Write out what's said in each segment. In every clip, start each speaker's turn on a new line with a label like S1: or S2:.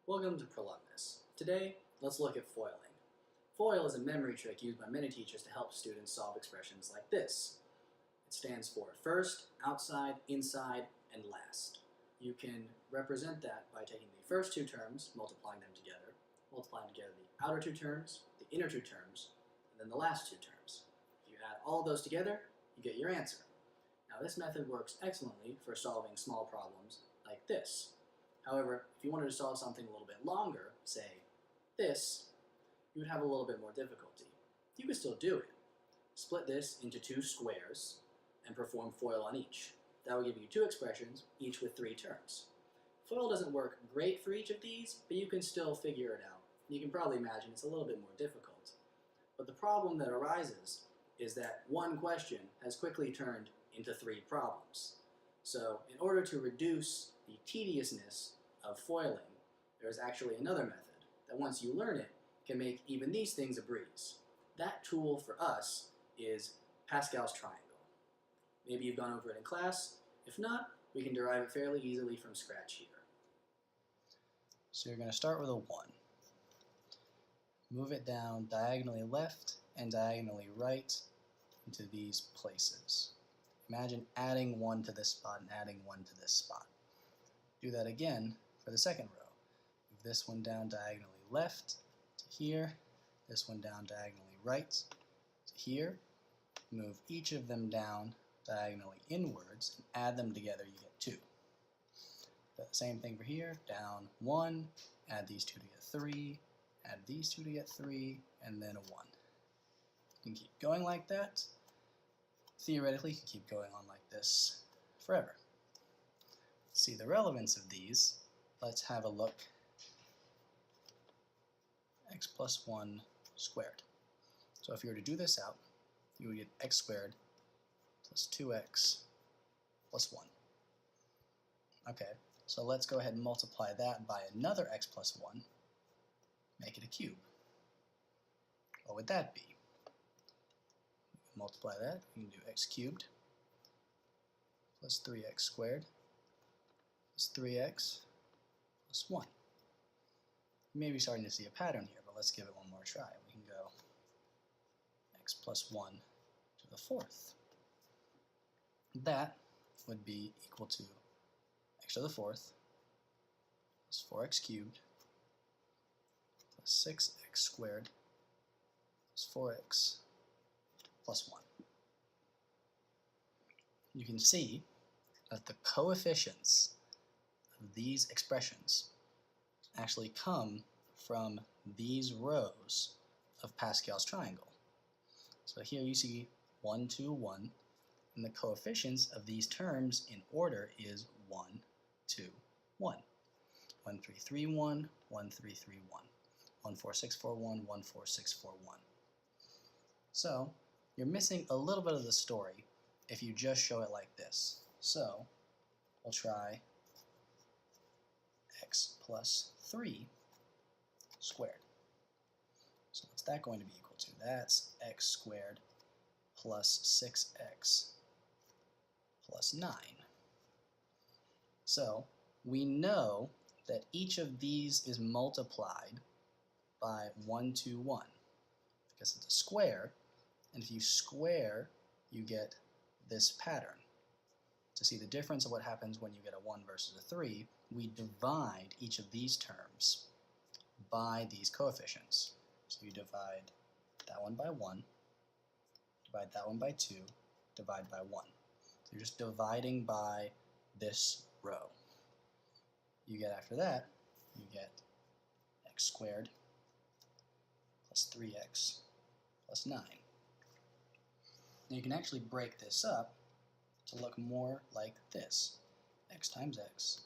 S1: Welcome to Prolumnus. Today, let's look at foiling. FOIL is a memory trick used by many teachers to help students solve expressions like this. It stands for first, outside, inside, and last. You can represent that by taking the first two terms, multiplying together the outer two terms, the inner two terms, and then the last two terms. If you add all of those together, you get your answer. Now this method works excellently for solving small problems like this. However, if you wanted to solve something a little bit longer, say this, you would have a little bit more difficulty. You could still do it. Split this into two squares and perform FOIL on each. That will give you two expressions, each with three terms. FOIL doesn't work great for each of these, but you can still figure it out. You can probably imagine it's a little bit more difficult. But the problem that arises is that one question has quickly turned into three problems. So in order to reduce the tediousness of foiling, there is actually another method that once you learn it can make even these things a breeze. That tool for us is Pascal's triangle. Maybe you've gone over it in class. If not, we can derive it fairly easily from scratch here.
S2: So you're going to start with a 1. Move it down diagonally left and diagonally right into these places. Imagine adding 1 to this spot and adding 1 to this spot. Do that again for the second row. Move this one down diagonally left to here, this one down diagonally right to here. Move each of them down diagonally inwards and add them together, you get 2. The same thing for here, down 1, add these two to get 3, add these two to get 3, and then a 1. You can keep going like that. Theoretically, you can keep going on like this forever. To see the relevance of these, let's have a look. X plus 1 squared. So if you were to do this out, you would get x squared plus 2x plus 1. Okay, so let's go ahead and multiply that by another x plus 1, make it a cube. What would that be? Multiply that, you can do x cubed plus 3x squared plus 3x plus 1. You may be starting to see a pattern here, but let's give it one more try. We can go x plus 1 to the 4th. That would be equal to x to the 4th plus 4x cubed plus 6x squared plus 4x plus 1. You can see that the coefficients of these expressions actually come from these rows of Pascal's triangle. So here you see 1, 2, 1, and the coefficients of these terms in order is 1, 2, 1. 1, 3, 3, 1, 1, 3, 3, 1. 1, 4, 6, 4, 1, 1, 4, 6, 4, 1. So you're missing a little bit of the story if you just show it like this. So we'll try x plus 3 squared. So what's that going to be equal to? That's x squared plus 6x plus 9. So we know that each of these is multiplied by 1, 2, 1 because it's a square, and if you square, you get this pattern. To see the difference of what happens when you get a 1 versus a 3, we divide each of these terms by these coefficients. So you divide that one by 1, divide that one by 2, divide by 1. So you're just dividing by this row. You get after that, you get x squared plus 3x plus 9. Now you can actually break this up to look more like this. X times x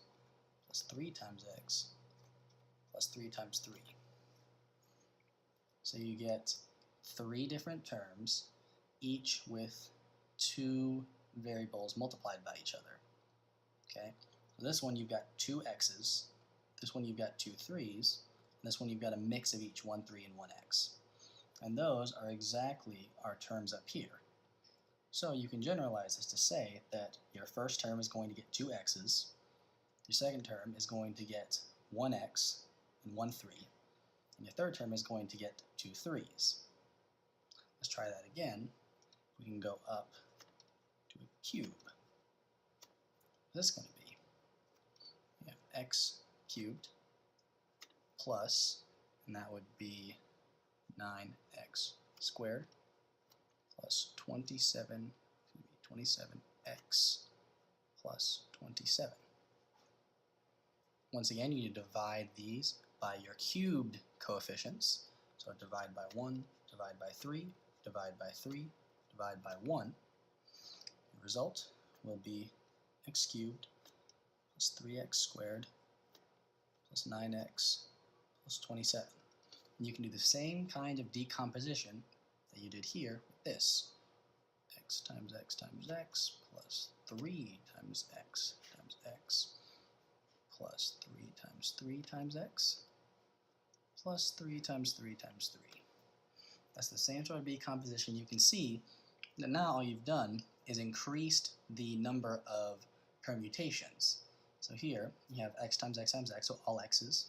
S2: plus 3 times x plus 3 times 3. So you get 3 different terms, each with 2 variables multiplied by each other. Okay, so this one you've got 2 x's, this one you've got 2 3's, and this one you've got a mix of each 1 3 and 1 x. And those are exactly our terms up here. So you can generalize this to say that your first term is going to get 2 x's, your second term is going to get 1x, and 1 3. And your third term is going to get 2 3's. Let's try that again. We can go up to a cube. What's this going to be? We have x cubed plus, and that would be 9x squared plus 27x plus 27. Once again, you need to divide these by your cubed coefficients. So divide by 1, divide by 3, divide by 3, divide by 1. The result will be x cubed plus 3x squared plus 9x plus 27. And you can do the same kind of decomposition that you did here with this. X times x times x plus 3 times x times x plus 3 times 3 times x plus 3 times 3 times 3. That's the same sort of decomposition. You can see that now all you've done is increased the number of permutations. So here you have x times x times x, so all x's.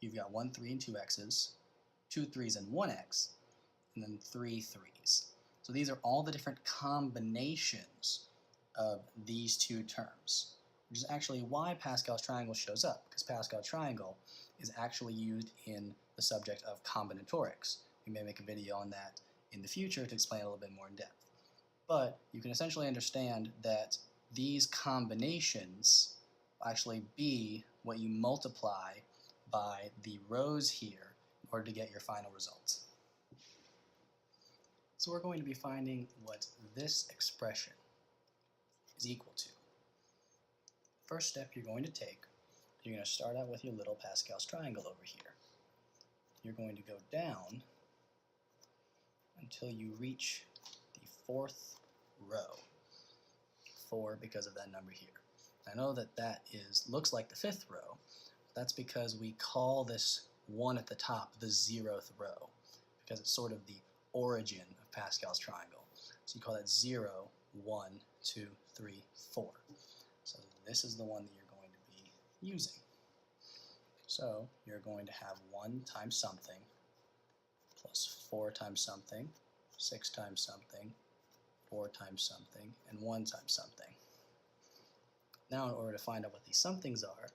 S2: You've got 1 3 and 2 x's, 2 3's and 1 x, and then 3 3's. So these are all the different combinations of these two terms, which is actually why Pascal's triangle shows up, because Pascal's triangle is actually used in the subject of combinatorics. We may make a video on that in the future to explain a little bit more in depth. But you can essentially understand that these combinations will actually be what you multiply by the rows here in order to get your final results. So we're going to be finding what this expression is equal to. First step you're going to take, you're going to start out with your little Pascal's triangle over here. You're going to go down until you reach the 4th row. 4 because of that number here. I know that that looks like the 5th row. That's because we call this one at the top the 0th row, because it's sort of the origin of Pascal's triangle. So you call that 0, 1, 2, 3, 4. So this is the one that you're going to be using. So you're going to have 1 times something plus 4 times something, 6 times something, 4 times something, and 1 times something. Now in order to find out what these somethings are,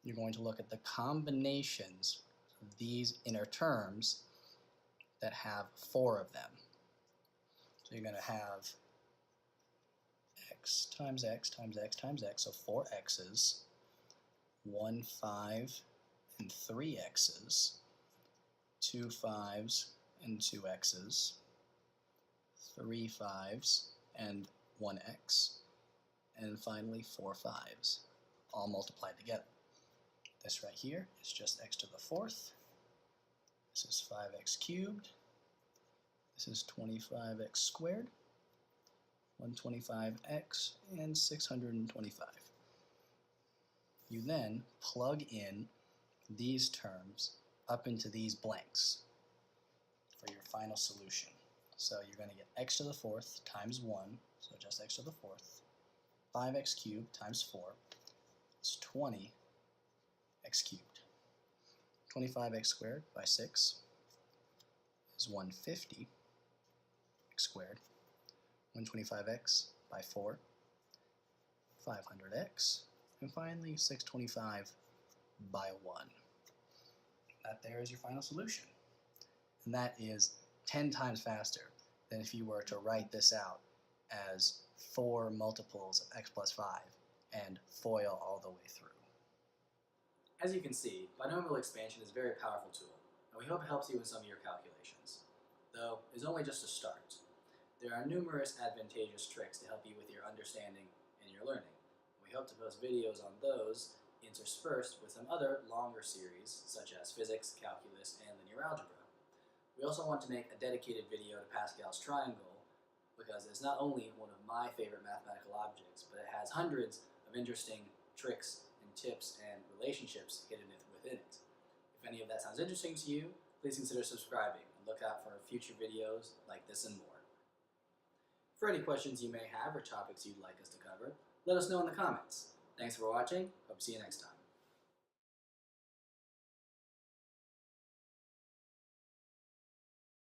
S2: you're going to look at the combinations of these inner terms that have 4 of them. So you're going to have x times x times x times x, so 4 x's, 1 5 and 3 x's, 2 5's and 2 x's, 3 5's and 1 x, and finally 4 5's, all multiplied together. This right here is just x to the 4th. This is 5x cubed. This is 25x squared, 125x, and 625. You then plug in these terms up into these blanks for your final solution. So you're going to get x to the 4th times 1, so just x to the 4th, 5x cubed times 4 is 20x cubed. 25x squared by 6 is 150x squared. 125x by 4, 500x, and finally 625 by 1. That there is your final solution. And that is 10 times faster than if you were to write this out as 4 multiples of x plus 5 and FOIL all the way through.
S1: As you can see, binomial expansion is a very powerful tool, and we hope it helps you in some of your calculations. Though, it's only just a start. There are numerous advantageous tricks to help you with your understanding and your learning. We hope to post videos on those interspersed with some other longer series, such as physics, calculus, and linear algebra. We also want to make a dedicated video to Pascal's triangle because it's not only one of my favorite mathematical objects, but it has hundreds of interesting tricks and tips and relationships hidden within it. If any of that sounds interesting to you, please consider subscribing and look out for future videos like this and more. For any questions you may have or topics you'd like us to cover, let us know in the comments. Thanks for watching. Hope to see you next time.